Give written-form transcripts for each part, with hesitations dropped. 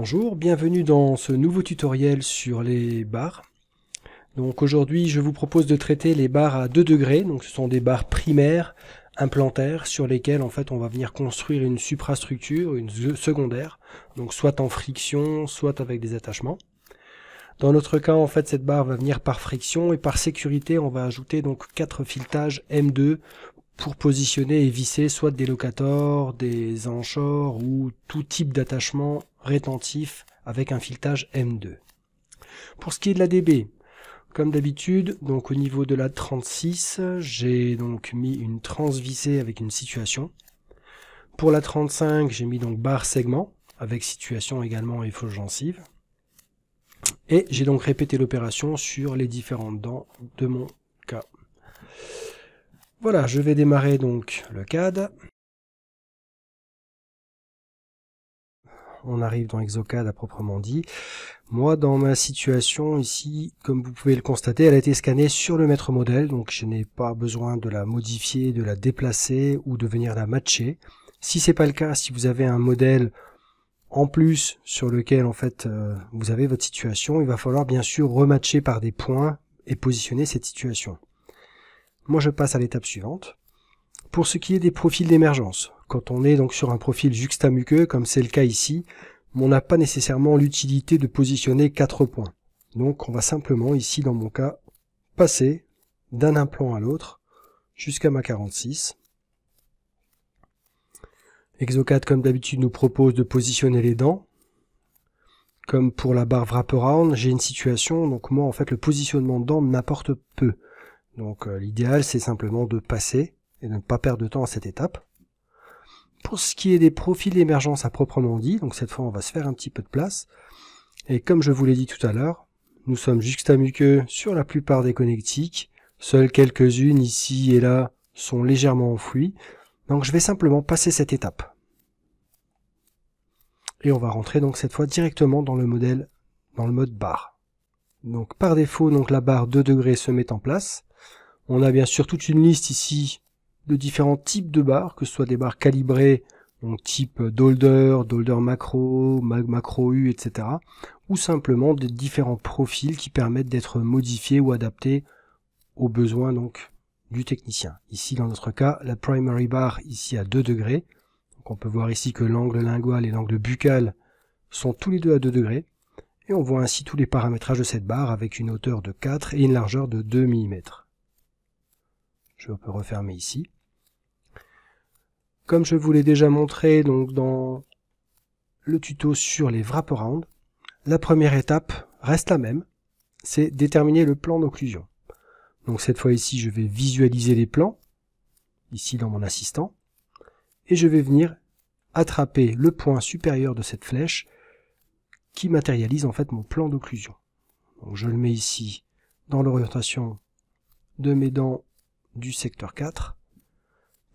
Bonjour, bienvenue dans ce nouveau tutoriel sur les barres. Donc aujourd'hui je vous propose de traiter les barres à 2 degrés, donc ce sont des barres primaires, implantaires, sur lesquelles en fait on va venir construire une suprastructure, une secondaire, donc soit en friction, soit avec des attachements. Dans notre cas en fait cette barre va venir par friction et par sécurité on va ajouter donc 4 filetages M2 pour positionner et visser soit des locators, des anchors ou tout type d'attachement rétentif avec un filetage M2. Pour ce qui est de la DB, comme d'habitude, donc au niveau de la 36, j'ai donc mis une transvissée avec une situation. Pour la 35, j'ai mis donc barre segment avec situation également effusive. Et j'ai donc répété l'opération sur les différentes dents de mon cas. Voilà, je vais démarrer donc le CAD. On arrive dans Exocad à proprement dit. Moi, dans ma situation ici, comme vous pouvez le constater, elle a été scannée sur le maître modèle, donc je n'ai pas besoin de la modifier, de la déplacer ou de venir la matcher. Si c'est pas le cas, si vous avez un modèle en plus sur lequel en fait vous avez votre situation, il va falloir bien sûr rematcher par des points et positionner cette situation. Moi, je passe à l'étape suivante. Pour ce qui est des profils d'émergence, quand on est donc sur un profil juxtamuqueux, comme c'est le cas ici, on n'a pas nécessairement l'utilité de positionner 4 points. Donc on va simplement, ici dans mon cas, passer d'un implant à l'autre jusqu'à ma 46. Exocad, comme d'habitude, nous propose de positionner les dents. Comme pour la barre wraparound, j'ai une situation, donc moi en fait le positionnement de dents m'apporte peu. Donc l'idéal c'est simplement de passer et de ne pas perdre de temps à cette étape. Pour ce qui est des profils d'émergence à proprement dit, donc cette fois on va se faire un petit peu de place, et comme je vous l'ai dit tout à l'heure, nous sommes juxtamuqueux sur la plupart des connectiques, seules quelques-unes ici et là sont légèrement enfouies, donc je vais simplement passer cette étape. Et on va rentrer donc cette fois directement dans le modèle, dans le mode barre. Donc par défaut, donc la barre 2 degrés se met en place. On a bien sûr toute une liste ici de différents types de barres, que ce soit des barres calibrées, donc type Dolder, Dolder Macro, Macro U, etc. ou simplement des différents profils qui permettent d'être modifiés ou adaptés aux besoins donc du technicien. Ici dans notre cas, la primary bar ici à 2 degrés. Donc on peut voir ici que l'angle lingual et l'angle buccal sont tous les deux à 2 degrés. Et on voit ainsi tous les paramétrages de cette barre avec une hauteur de 4 et une largeur de 2 mm. Je peux refermer ici. Comme je vous l'ai déjà montré donc dans le tuto sur les wraparound, la première étape reste la même, c'est déterminer le plan d'occlusion. Donc cette fois ici, je vais visualiser les plans, ici dans mon assistant, et je vais venir attraper le point supérieur de cette flèche qui matérialise en fait mon plan d'occlusion. Donc je le mets ici dans l'orientation de mes dents du secteur 4,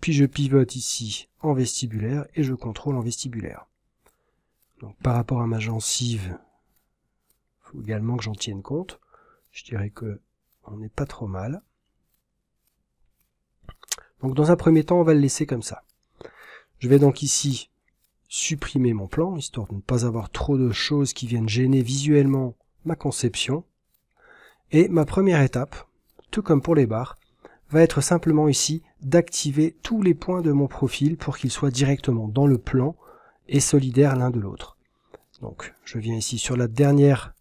puis je pivote ici en vestibulaire et je contrôle en vestibulaire. Donc par rapport à ma gencive, il faut également que j'en tienne compte. Je dirais que on n'est pas trop mal. Donc dans un premier temps, on va le laisser comme ça. Je vais donc ici supprimer mon plan, histoire de ne pas avoir trop de choses qui viennent gêner visuellement ma conception. Et ma première étape, tout comme pour les barres, va être simplement ici d'activer tous les points de mon profil pour qu'ils soient directement dans le plan et solidaires l'un de l'autre. Donc je viens ici sur la dernière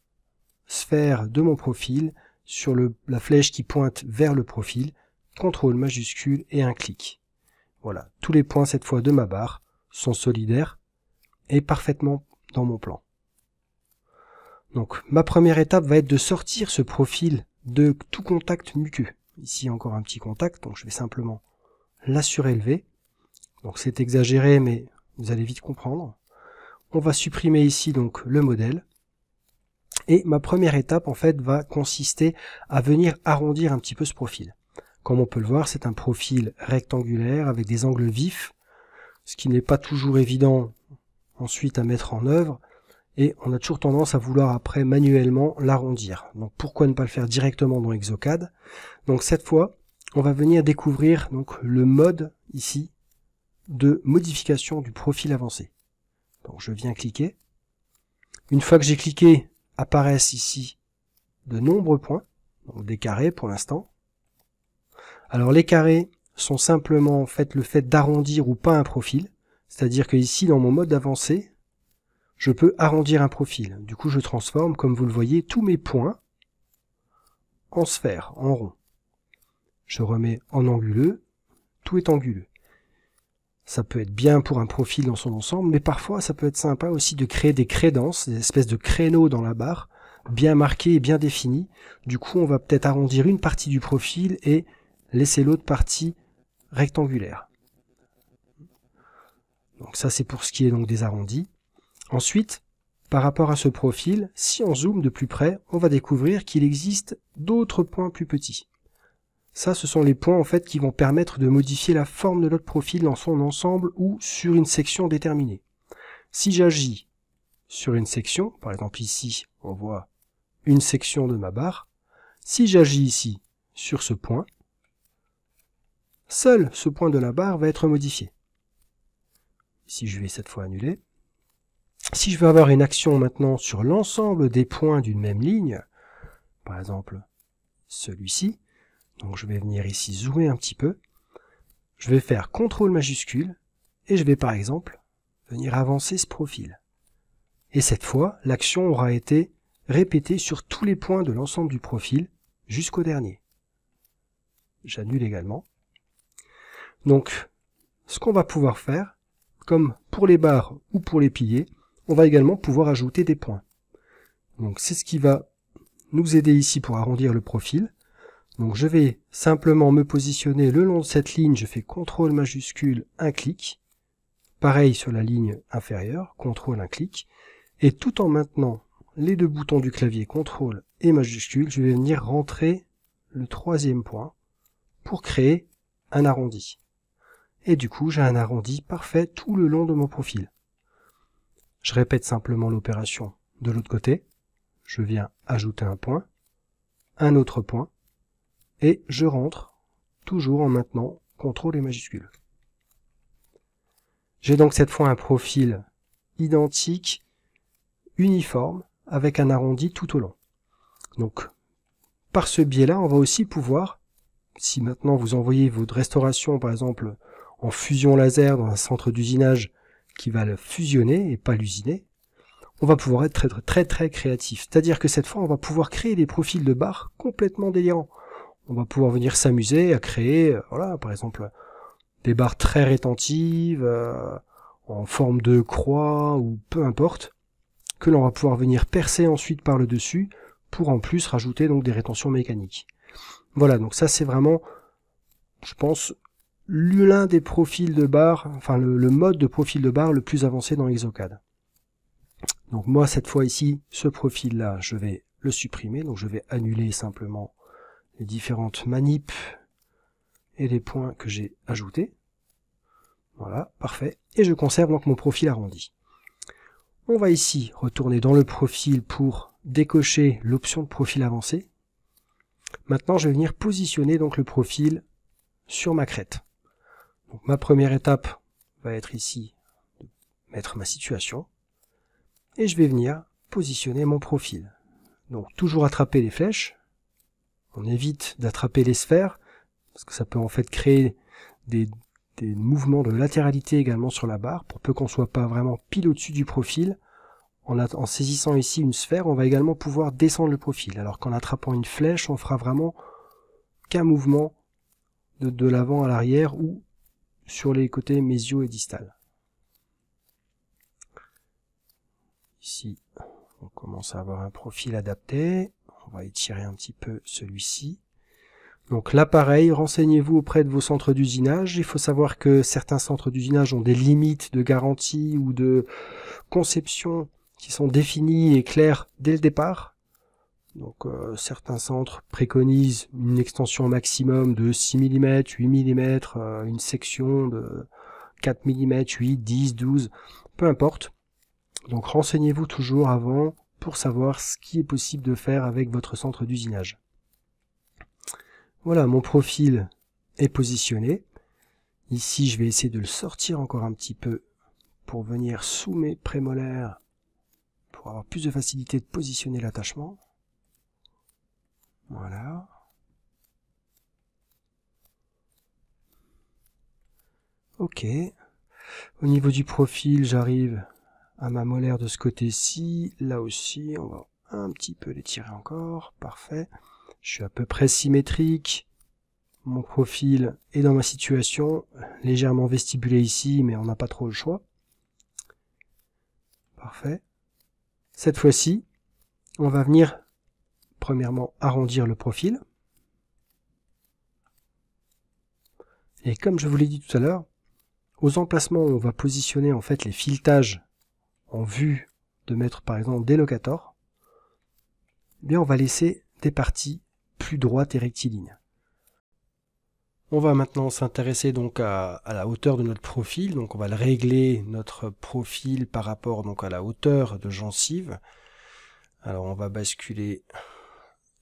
sphère de mon profil, sur la flèche qui pointe vers le profil, CTRL majuscule et un clic. Voilà, tous les points cette fois de ma barre sont solidaires et parfaitement dans mon plan. Donc ma première étape va être de sortir ce profil de tout contact muqueux. Ici encore un petit contact, donc je vais simplement la surélever. Donc c'est exagéré, mais vous allez vite comprendre. On va supprimer ici donc le modèle. Et ma première étape en fait va consister à venir arrondir un petit peu ce profil. Comme on peut le voir, c'est un profil rectangulaire avec des angles vifs, ce qui n'est pas toujours évident ensuite à mettre en œuvre. Et on a toujours tendance à vouloir après manuellement l'arrondir. Donc pourquoi ne pas le faire directement dans Exocad? Donc cette fois, on va venir découvrir donc le mode ici de modification du profil avancé. Donc je viens cliquer. Une fois que j'ai cliqué, apparaissent ici de nombreux points, donc des carrés pour l'instant. Alors les carrés sont simplement en fait le fait d'arrondir ou pas un profil, c'est-à-dire que ici dans mon mode d'avancée, je peux arrondir un profil. Du coup je transforme, comme vous le voyez, tous mes points en sphère, en rond. Je remets en anguleux, tout est anguleux. Ça peut être bien pour un profil dans son ensemble, mais parfois ça peut être sympa aussi de créer des crédences, des espèces de créneaux dans la barre, bien marqués et bien définis. Du coup on va peut-être arrondir une partie du profil et laisser l'autre partie rectangulaire. Donc ça c'est pour ce qui est donc des arrondis. Ensuite, par rapport à ce profil, si on zoome de plus près, on va découvrir qu'il existe d'autres points plus petits. Ça, ce sont les points en fait qui vont permettre de modifier la forme de notre profil dans son ensemble ou sur une section déterminée. Si j'agis sur une section, par exemple ici, on voit une section de ma barre. Si j'agis ici sur ce point, seul ce point de la barre va être modifié. Ici, je vais cette fois annuler. Si je veux avoir une action maintenant sur l'ensemble des points d'une même ligne, par exemple celui-ci, donc je vais venir ici zoomer un petit peu, je vais faire CTRL majuscule et je vais par exemple venir avancer ce profil. Et cette fois, l'action aura été répétée sur tous les points de l'ensemble du profil jusqu'au dernier. J'annule également. Donc, ce qu'on va pouvoir faire, comme pour les barres ou pour les piliers, on va également pouvoir ajouter des points. Donc c'est ce qui va nous aider ici pour arrondir le profil. Donc je vais simplement me positionner le long de cette ligne, je fais CTRL majuscule, un clic. Pareil sur la ligne inférieure, CTRL, un clic. Et tout en maintenant les deux boutons du clavier CTRL et majuscule, je vais venir rentrer le troisième point pour créer un arrondi. Et du coup, j'ai un arrondi parfait tout le long de mon profil. Je répète simplement l'opération de l'autre côté. Je viens ajouter un point, un autre point, et je rentre toujours en maintenant CTRL et majuscule. J'ai donc cette fois un profil identique, uniforme, avec un arrondi tout au long. Donc, par ce biais-là, on va aussi pouvoir, si maintenant vous envoyez votre restauration, par exemple, en fusion laser dans un centre d'usinage qui va le fusionner et pas l'usiner, on va pouvoir être très créatif. C'est-à-dire que cette fois, on va pouvoir créer des profils de barres complètement délirants. On va pouvoir venir s'amuser à créer, voilà, par exemple, des barres très rétentives, en forme de croix ou peu importe, que l'on va pouvoir venir percer ensuite par le dessus pour en plus rajouter donc des rétentions mécaniques. Voilà, donc ça c'est vraiment, je pense, l'un des profils de barres, enfin le mode de profil de barre le plus avancé dans Exocad. Donc moi cette fois ici, ce profil là, je vais le supprimer, donc je vais annuler simplement les différentes manips et les points que j'ai ajoutés. Voilà, parfait. Et je conserve donc mon profil arrondi. On va ici retourner dans le profil pour décocher l'option de profil avancé. Maintenant, je vais venir positionner donc le profil sur ma crête. Donc, ma première étape va être ici de mettre ma situation. Et je vais venir positionner mon profil. Donc, toujours attraper les flèches. On évite d'attraper les sphères, parce que ça peut en fait créer des mouvements de latéralité également sur la barre, pour peu qu'on ne soit pas vraiment pile au-dessus du profil. En saisissant ici une sphère, on va également pouvoir descendre le profil, alors qu'en attrapant une flèche, on fera vraiment qu'un mouvement de l'avant à l'arrière ou sur les côtés mésiaux et distal. Ici, on commence à avoir un profil adapté. On va étirer un petit peu celui-ci. Donc là, pareil, renseignez-vous auprès de vos centres d'usinage. Il faut savoir que certains centres d'usinage ont des limites de garantie ou de conception qui sont définies et claires dès le départ. Donc certains centres préconisent une extension maximum de 6 mm, 8 mm, une section de 4 mm, 8, 10, 12, peu importe. Donc renseignez-vous toujours avant pour savoir ce qui est possible de faire avec votre centre d'usinage. Voilà, mon profil est positionné. Ici, je vais essayer de le sortir encore un petit peu pour venir sous mes prémolaires pour avoir plus de facilité de positionner l'attachement. Voilà. Ok. Au niveau du profil, j'arrive à ma molaire de ce côté-ci. Là aussi, on va un petit peu l'étirer encore. Parfait. Je suis à peu près symétrique. Mon profil est dans ma situation. Légèrement vestibulé ici, mais on n'a pas trop le choix. Parfait. Cette fois-ci, on va venir premièrement arrondir le profil. Et comme je vous l'ai dit tout à l'heure, aux emplacements où on va positionner en fait les filetages en vue de mettre par exemple des locators, eh bien on va laisser des parties plus droites et rectilignes. On va maintenant s'intéresser donc à la hauteur de notre profil. Donc on va le régler notre profil par rapport donc à la hauteur de gencive. Alors on va basculer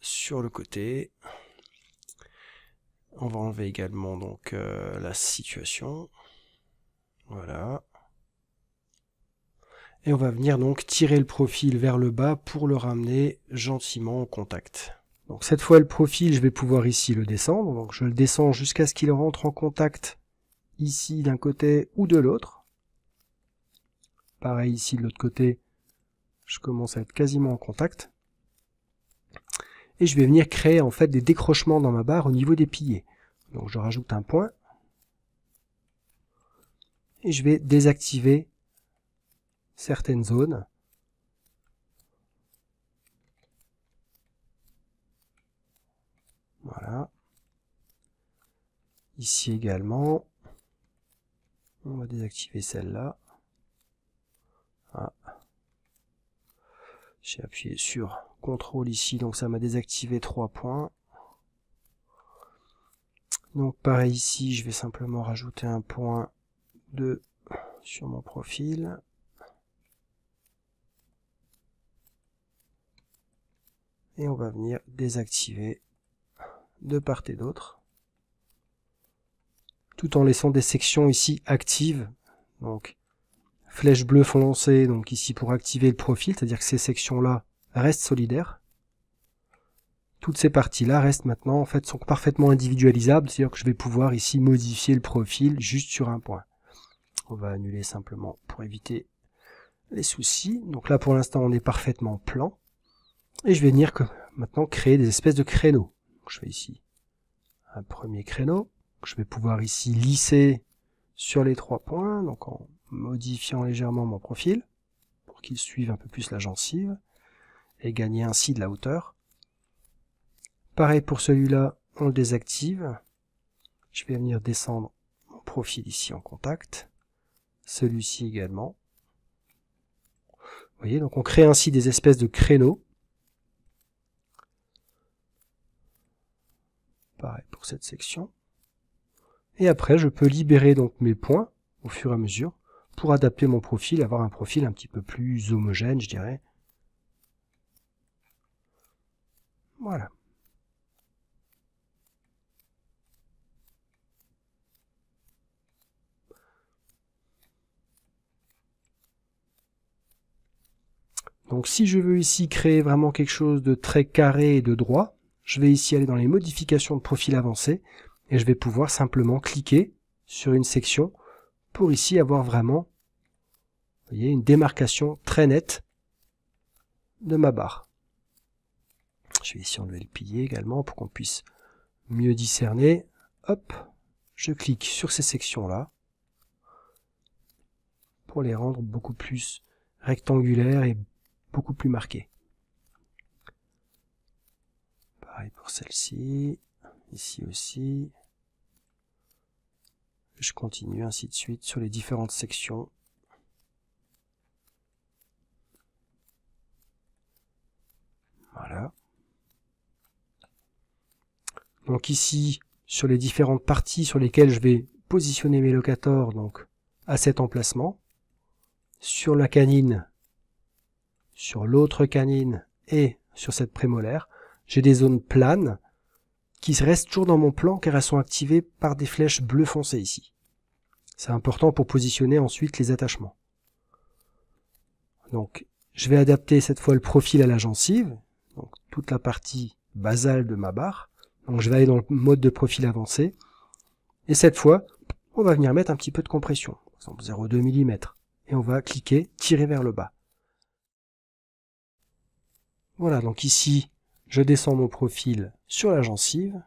sur le côté. On va enlever également donc la situation. Voilà. Et on va venir donc tirer le profil vers le bas pour le ramener gentiment au contact. Donc cette fois le profil, je vais pouvoir ici le descendre. Donc je le descends jusqu'à ce qu'il rentre en contact ici d'un côté ou de l'autre. Pareil ici de l'autre côté, je commence à être quasiment en contact. Et je vais venir créer en fait des décrochements dans ma barre au niveau des piliers. Donc je rajoute un point. Et je vais désactiver certaines zones. Voilà. Ici également, on va désactiver celle-là. Ah. J'ai appuyé sur CTRL ici, donc ça m'a désactivé 3 points. Donc pareil ici, je vais simplement rajouter un point 2 sur mon profil. Et on va venir désactiver de part et d'autre, tout en laissant des sections ici actives. Donc flèche bleue foncée, donc ici pour activer le profil, c'est-à-dire que ces sections-là restent solidaires. Toutes ces parties-là restent maintenant, en fait, sont parfaitement individualisables, c'est-à-dire que je vais pouvoir ici modifier le profil juste sur un point. On va annuler simplement pour éviter les soucis. Donc là, pour l'instant, on est parfaitement plan. Et je vais venir maintenant créer des espèces de créneaux. Donc, je fais ici un premier créneau. Je vais pouvoir ici lisser sur les 3 points, donc en modifiant légèrement mon profil pour qu'il suive un peu plus la gencive et gagner ainsi de la hauteur. Pareil pour celui-là, on le désactive. Je vais venir descendre mon profil ici en contact. Celui-ci également. Vous voyez, donc on crée ainsi des espèces de créneaux. Pareil pour cette section. Et après, je peux libérer donc mes points au fur et à mesure pour adapter mon profil, avoir un profil un petit peu plus homogène, je dirais. Voilà. Donc si je veux ici créer vraiment quelque chose de très carré et de droit, je vais ici aller dans les modifications de profil avancé et je vais pouvoir simplement cliquer sur une section pour ici avoir vraiment, vous voyez, une démarcation très nette de ma barre. Je vais ici enlever le pilier également pour qu'on puisse mieux discerner. Hop, je clique sur ces sections-là pour les rendre beaucoup plus rectangulaires et beaucoup plus marquées. Pareil pour celle-ci, ici aussi. Je continue ainsi de suite sur les différentes sections. Voilà. Donc ici, sur les différentes parties sur lesquelles je vais positionner mes locators, donc à cet emplacement, sur la canine, sur l'autre canine et sur cette prémolaire, j'ai des zones planes qui restent toujours dans mon plan car elles sont activées par des flèches bleu foncé ici. C'est important pour positionner ensuite les attachements. Donc Je vais adapter cette fois le profil à la gencive, donc toute la partie basale de ma barre. Donc je vais aller dans le mode de profil avancé. Et cette fois, on va venir mettre un petit peu de compression, par exemple 0,2 mm. Et on va cliquer, tirer vers le bas. Voilà, donc ici, je descends mon profil sur la gencive,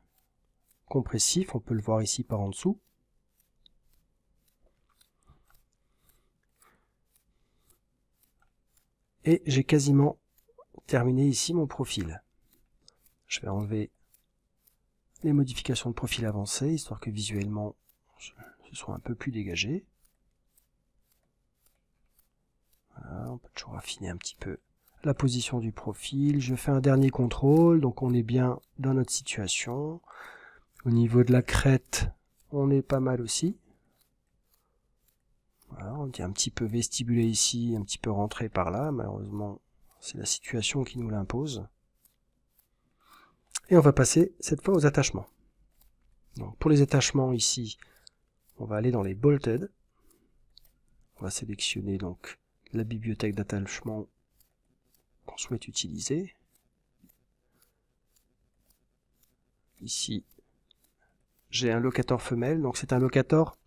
compressif, on peut le voir ici par en dessous. Et j'ai quasiment terminé ici mon profil. Je vais enlever les modifications de profil avancé, histoire que visuellement, ce soit un peu plus dégagé. Voilà, on peut toujours affiner un petit peu la position du profil. Je fais un dernier contrôle, donc on est bien dans notre situation. Au niveau de la crête, on est pas mal aussi. Voilà, on est un petit peu vestibulé ici, un petit peu rentré par là. Malheureusement, c'est la situation qui nous l'impose. Et on va passer cette fois aux attachements. Donc pour les attachements ici, on va aller dans les bolted. On va sélectionner donc la bibliothèque d'attachement qu'on souhaite utiliser. Ici, j'ai un locator femelle, donc c'est un locator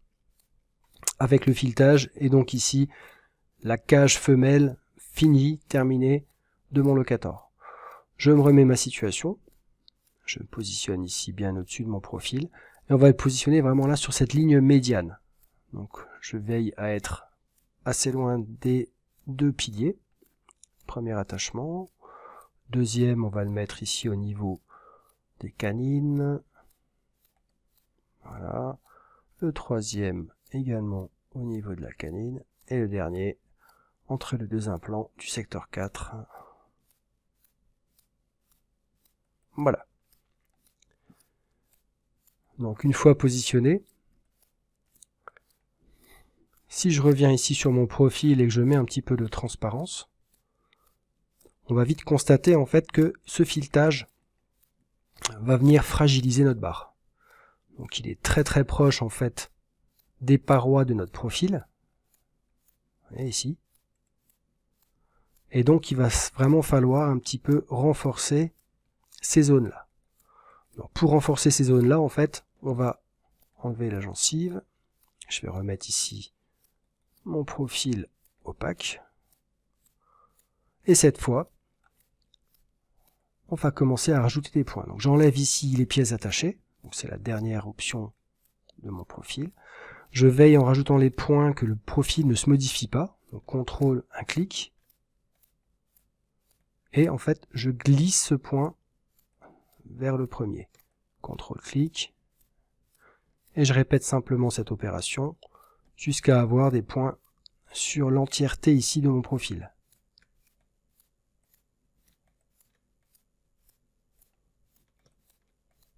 avec le filetage, et donc ici, la cage femelle finie, terminée de mon locator. Je me remets ma situation, je me positionne ici bien au-dessus de mon profil, et on va le positionner vraiment là sur cette ligne médiane. Donc je veille à être assez loin des deux piliers. Premier attachement. Deuxième, on va le mettre ici au niveau des canines. Voilà. Le troisième également au niveau de la canine. Et le dernier entre les deux implants du secteur 4. Voilà. Donc une fois positionné, si je reviens ici sur mon profil et que je mets un petit peu de transparence, on va vite constater en fait que ce filetage va venir fragiliser notre barre. Donc il est très très proche en fait des parois de notre profil. Et ici. Et donc il va vraiment falloir un petit peu renforcer ces zones-là. Pour renforcer ces zones-là, en fait, on va enlever la gencive. Je vais remettre ici mon profil opaque. Et cette fois, on va commencer à rajouter des points. Donc j'enlève ici les pièces attachées. C'est la dernière option de mon profil. Je veille en rajoutant les points que le profil ne se modifie pas. Donc CTRL, un clic. Et en fait, je glisse ce point vers le premier. CTRL, clic. Et je répète simplement cette opération jusqu'à avoir des points sur l'entièreté ici de mon profil.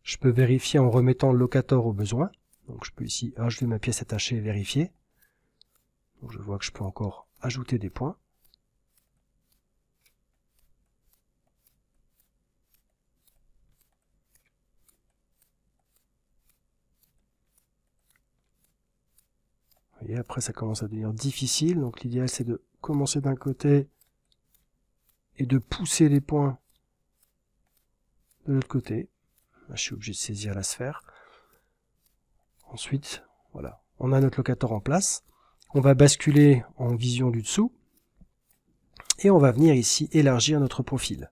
Je peux vérifier en remettant le locator au besoin. Donc je peux ici rajouter ma pièce attachée et vérifier. Donc je vois que je peux encore ajouter des points. Et après ça commence à devenir difficile. Donc l'idéal c'est de commencer d'un côté et de pousser les points de l'autre côté. Là, je suis obligé de saisir la sphère. Ensuite, voilà, on a notre locator en place. On va basculer en vision du dessous. Et on va venir ici élargir notre profil.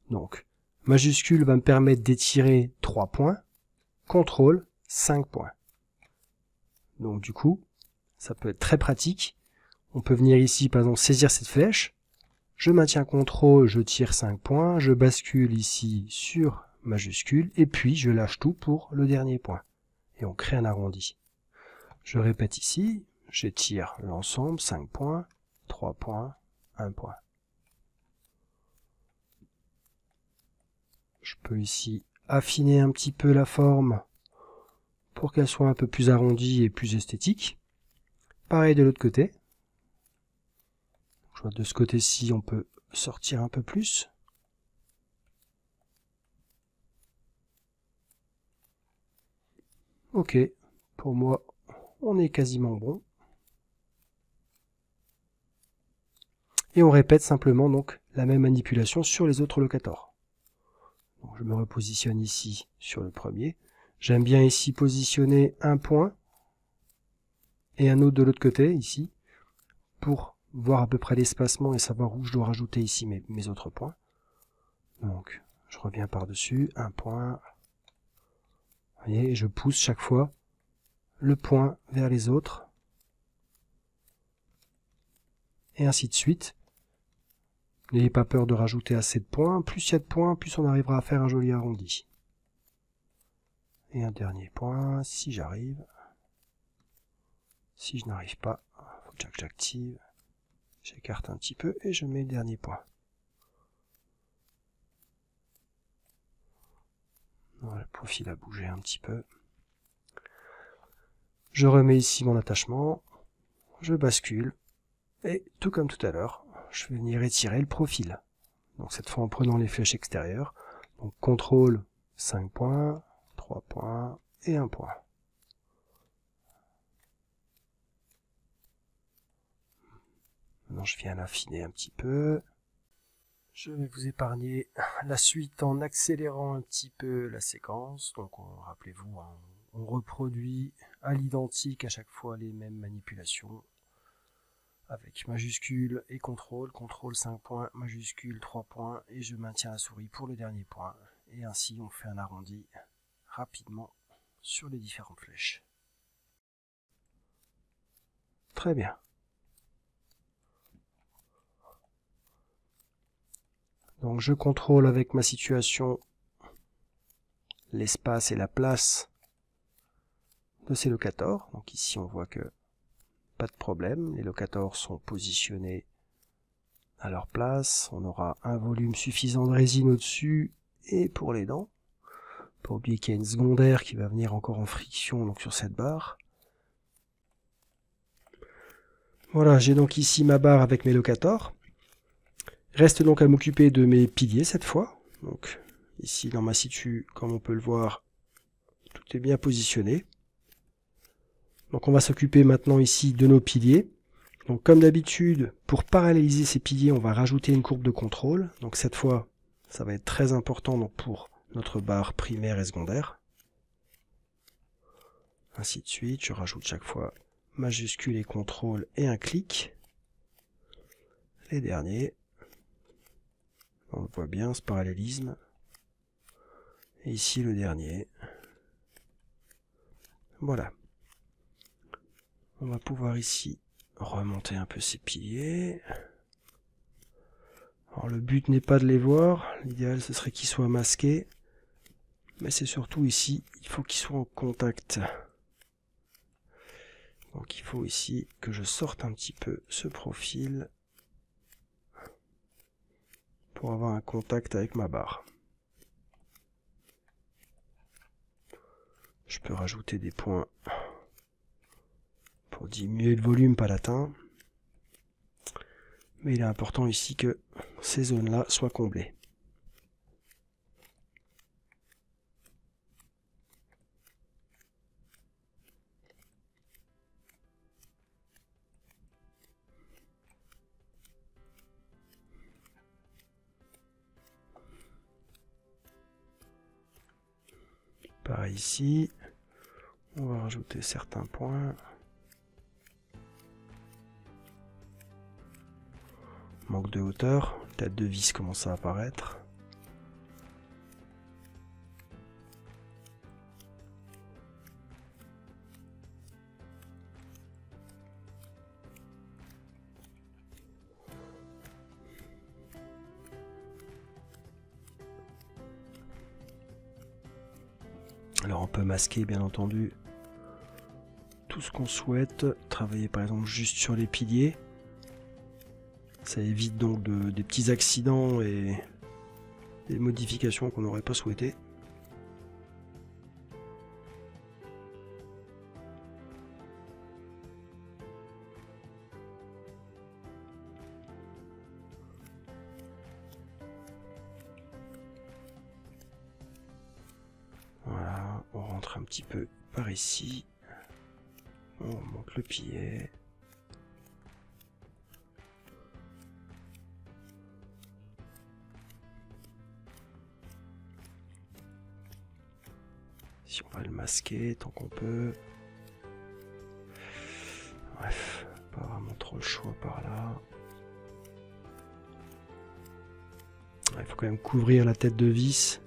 Donc, majuscule va me permettre d'étirer 3 points. CTRL, 5 points. Donc du coup, ça peut être très pratique. On peut venir ici, par exemple, saisir cette flèche. Je maintiens CTRL, je tire 5 points. Je bascule ici sur majuscule. Et puis, je lâche tout pour le dernier point. Et on crée un arrondi. Je répète ici. J'étire l'ensemble, 5 points, 3 points, 1 point. Je peux ici affiner un petit peu la forme pour qu'elle soit un peu plus arrondie et plus esthétique. Pareil de l'autre côté. Je vois de ce côté-ci, on peut sortir un peu plus. Ok, pour moi, on est quasiment bon. Et on répète simplement donc la même manipulation sur les autres locators. Donc, je me repositionne ici sur le premier. J'aime bien ici positionner un point et un autre de l'autre côté, ici, pour voir à peu près l'espacement et savoir où je dois rajouter ici mes autres points. Donc, je reviens par-dessus, un point. Vous voyez, je pousse chaque fois le point vers les autres. Et ainsi de suite. N'ayez pas peur de rajouter assez de points. Plus il y a de points, plus on arrivera à faire un joli arrondi. Et un dernier point, si j'arrive. Si je n'arrive pas, il faut que j'active. J'écarte un petit peu et je mets le dernier point. Voilà, le profil a bougé un petit peu. Je remets ici mon attachement. Je bascule. Et tout comme tout à l'heure, je vais venir étirer le profil. Donc cette fois en prenant les flèches extérieures. Donc contrôle 5 points, 3 points et 1 point. Maintenant je viens l'affiner un petit peu. Je vais vous épargner la suite en accélérant un petit peu la séquence. Donc rappelez-vous, on reproduit à l'identique à chaque fois les mêmes manipulations. Avec majuscule et contrôle, contrôle 5 points, majuscule 3 points, et je maintiens la souris pour le dernier point. Et ainsi on fait un arrondi rapidement sur les différentes flèches. Très bien. Donc je contrôle avec ma situation l'espace et la place de ces locators. Donc ici on voit que pas de problème, les locators sont positionnés à leur place, on aura un volume suffisant de résine au-dessus et pour les dents. Pas oublier qu'il y a une secondaire qui va venir encore en friction donc sur cette barre. Voilà, j'ai donc ici ma barre avec mes locators. Reste donc à m'occuper de mes piliers cette fois. Donc ici dans ma situ, comme on peut le voir, tout est bien positionné. Donc on va s'occuper maintenant ici de nos piliers. Donc comme d'habitude, pour paralléliser ces piliers, on va rajouter une courbe de contrôle. Donc cette fois, ça va être très important donc, pour notre barre primaire et secondaire. Ainsi de suite, je rajoute chaque fois majuscule et contrôle et un clic. Les derniers, on le voit bien, ce parallélisme. Et ici le dernier. Voilà. On va pouvoir ici remonter un peu ces piliers. Alors le but n'est pas de les voir, l'idéal ce serait qu'ils soient masqués, mais c'est surtout ici, il faut qu'ils soient en contact. Donc il faut ici que je sorte un petit peu ce profil pour avoir un contact avec ma barre. Je peux rajouter des points pour diminuer le volume palatin. Mais il est important ici que ces zones-là soient comblées. Pareil ici, on va rajouter certains points. Manque de hauteur, tête de vis commence à apparaître. Alors on peut masquer bien entendu tout ce qu'on souhaite, travailler par exemple juste sur les piliers. Ça évite donc des petits accidents et des modifications qu'on n'aurait pas souhaitées. Voilà, on rentre un petit peu par ici. On monte le pilier. Ici on va le masquer tant qu'on peut. Bref, pas vraiment trop le choix par là. Il faut quand même couvrir la tête de vis.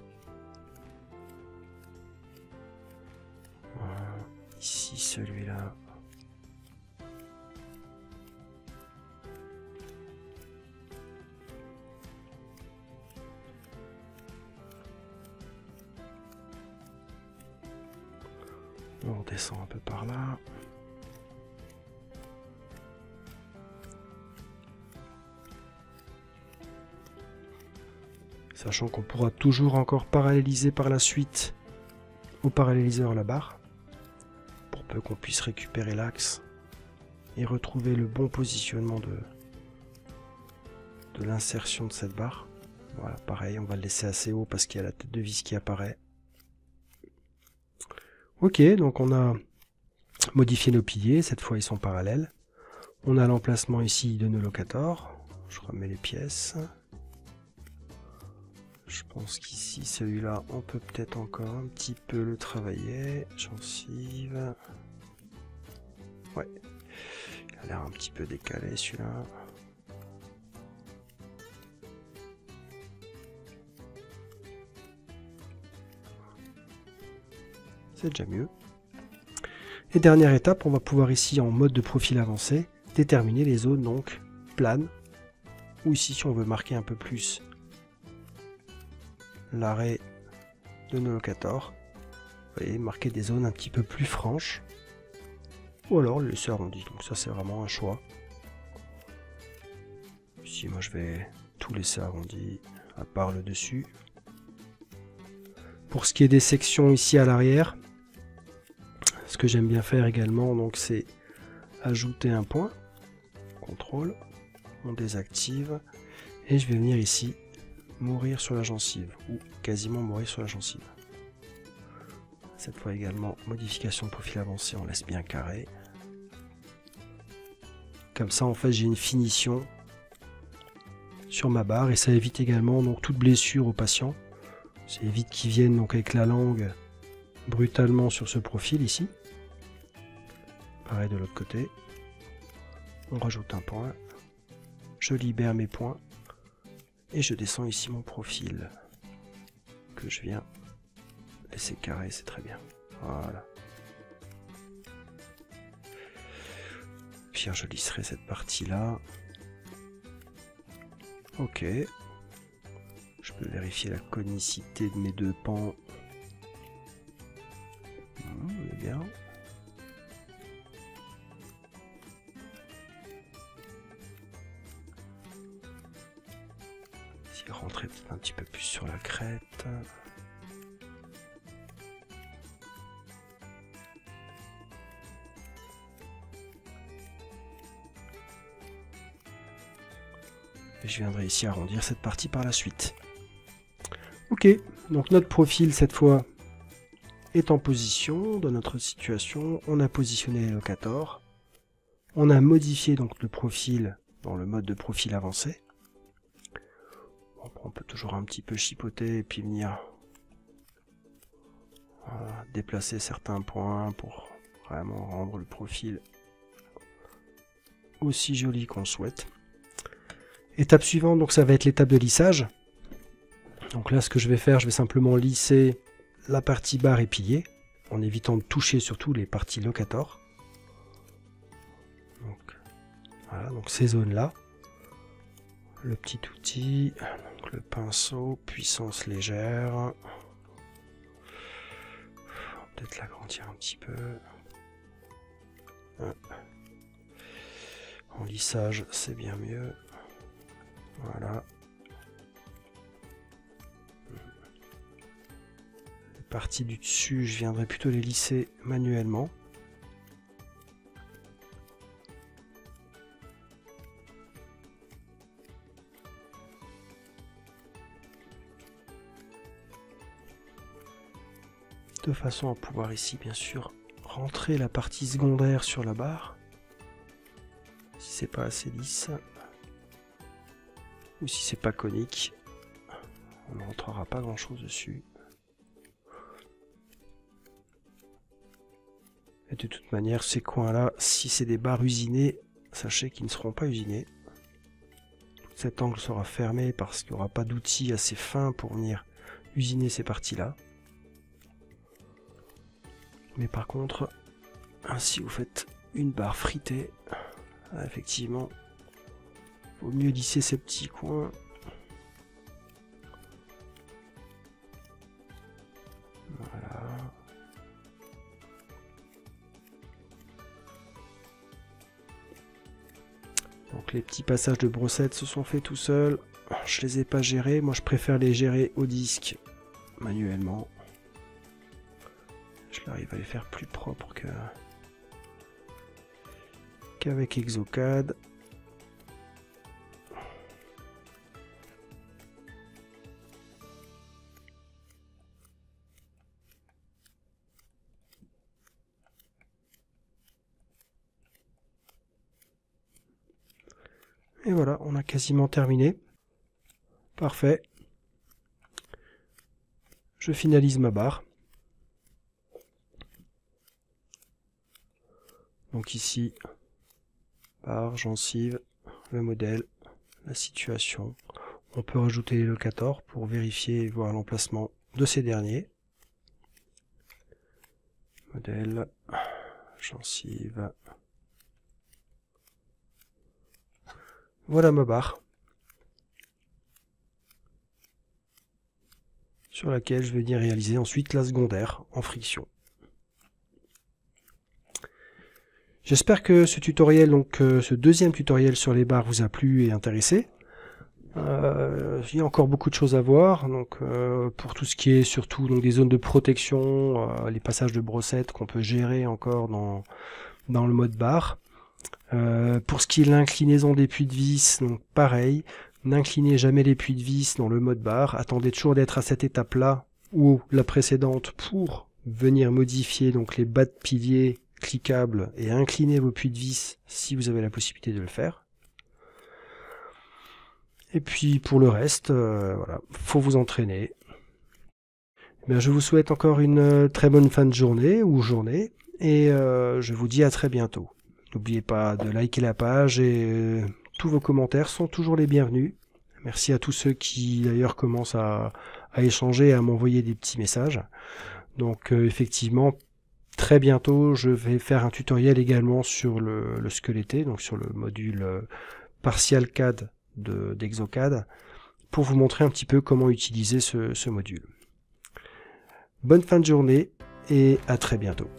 Voilà. Ici celui-là. On redescend un peu par là. Sachant qu'on pourra toujours encore paralléliser par la suite au paralléliseur la barre, pour peu qu'on puisse récupérer l'axe et retrouver le bon positionnement de l'insertion de cette barre. Voilà, pareil, on va le laisser assez haut parce qu'il y a la tête de vis qui apparaît. Ok, donc on a modifié nos piliers, cette fois ils sont parallèles. On a l'emplacement ici de nos locators. Je remets les pièces. Je pense qu'ici, celui-là, on peut peut-être encore un petit peu le travailler. Gencive. Ouais. Il a l'air un petit peu décalé, celui-là. C'est déjà mieux. Et dernière étape, on va pouvoir ici, en mode de profil avancé, déterminer les zones donc planes. Ou ici, si on veut marquer un peu plus l'arrêt de nos locators, vous voyez, marquer des zones un petit peu plus franches, ou alors le laisser arrondi. Donc ça c'est vraiment un choix. Ici moi je vais tout laisser arrondi, à part le dessus. Pour ce qui est des sections ici à l'arrière, ce que j'aime bien faire également, donc c'est ajouter un point, contrôle, on désactive, et je vais venir ici mourir sur la gencive, ou quasiment mourir sur la gencive. Cette fois également, modification de profil avancé, on laisse bien carré. Comme ça, en fait, j'ai une finition sur ma barre, et ça évite également donc toute blessure au patient. Ça évite qu'ils viennent donc avec la langue brutalement sur ce profil ici. Pareil de l'autre côté. On rajoute un point. Je libère mes points. Et je descends ici mon profil que je viens laisser carré, c'est très bien. Voilà. Puis je lisserai cette partie-là. Ok. Je peux vérifier la conicité de mes deux pans. On est bien. Rentrer peut-être un petit peu plus sur la crête. Et je viendrai ici arrondir cette partie par la suite. Ok, donc notre profil cette fois est en position dans notre situation. On a positionné les locators. On a modifié donc le profil dans le mode de profil avancé. On peut toujours un petit peu chipoter et puis venir déplacer certains points pour vraiment rendre le profil aussi joli qu'on souhaite. Étape suivante, donc ça va être l'étape de lissage. Donc là, ce que je vais faire, je vais simplement lisser la partie barre et pilier en évitant de toucher surtout les parties locators. Donc, voilà, donc ces zones-là. Le petit outil, donc le pinceau, puissance légère. Peut-être l'agrandir un petit peu. En lissage, c'est bien mieux. Voilà. Les parties du dessus, je viendrai plutôt les lisser manuellement. De façon à pouvoir ici bien sûr rentrer la partie secondaire sur la barre si c'est pas assez lisse ou si c'est pas conique, on ne rentrera pas grand chose dessus. Et de toute manière, ces coins-là, si c'est des barres usinées, sachez qu'ils ne seront pas usinés. Cet angle sera fermé parce qu'il n'y aura pas d'outil assez fin pour venir usiner ces parties-là. Mais par contre, si vous faites une barre fritée, effectivement, il vaut mieux lisser ces petits coins. Voilà. Donc les petits passages de brossette se sont faits tout seuls. Je les ai pas gérés. Moi, je préfère les gérer au disque manuellement. Je arrive à les faire plus propres qu'avec Exocad. Et voilà, on a quasiment terminé. Parfait. Je finalise ma barre. Donc ici, barre, gencive, le modèle, la situation. On peut rajouter les locators pour vérifier et voir l'emplacement de ces derniers. Modèle, gencive. Voilà ma barre, sur laquelle je vais venir réaliser ensuite la secondaire en friction. J'espère que ce tutoriel, donc ce deuxième tutoriel sur les barres vous a plu et intéressé. Il y a encore beaucoup de choses à voir, donc pour tout ce qui est surtout donc des zones de protection, les passages de brossette qu'on peut gérer encore dans le mode barre. Pour ce qui est de l'inclinaison des puits de vis, donc pareil, n'inclinez jamais les puits de vis dans le mode barre, attendez toujours d'être à cette étape-là ou la précédente pour venir modifier donc les bas de piliers cliquables et incliner vos puits de vis si vous avez la possibilité de le faire. Et puis pour le reste, voilà, faut vous entraîner. Bien, je vous souhaite encore une très bonne fin de journée ou journée et je vous dis à très bientôt. N'oubliez pas de liker la page et tous vos commentaires sont toujours les bienvenus. Merci à tous ceux qui d'ailleurs commencent à échanger et à m'envoyer des petits messages. Donc effectivement, très bientôt, je vais faire un tutoriel également sur le squeletté, donc sur le module Partial CAD d'Exocad, pour vous montrer un petit peu comment utiliser ce module. Bonne fin de journée et à très bientôt.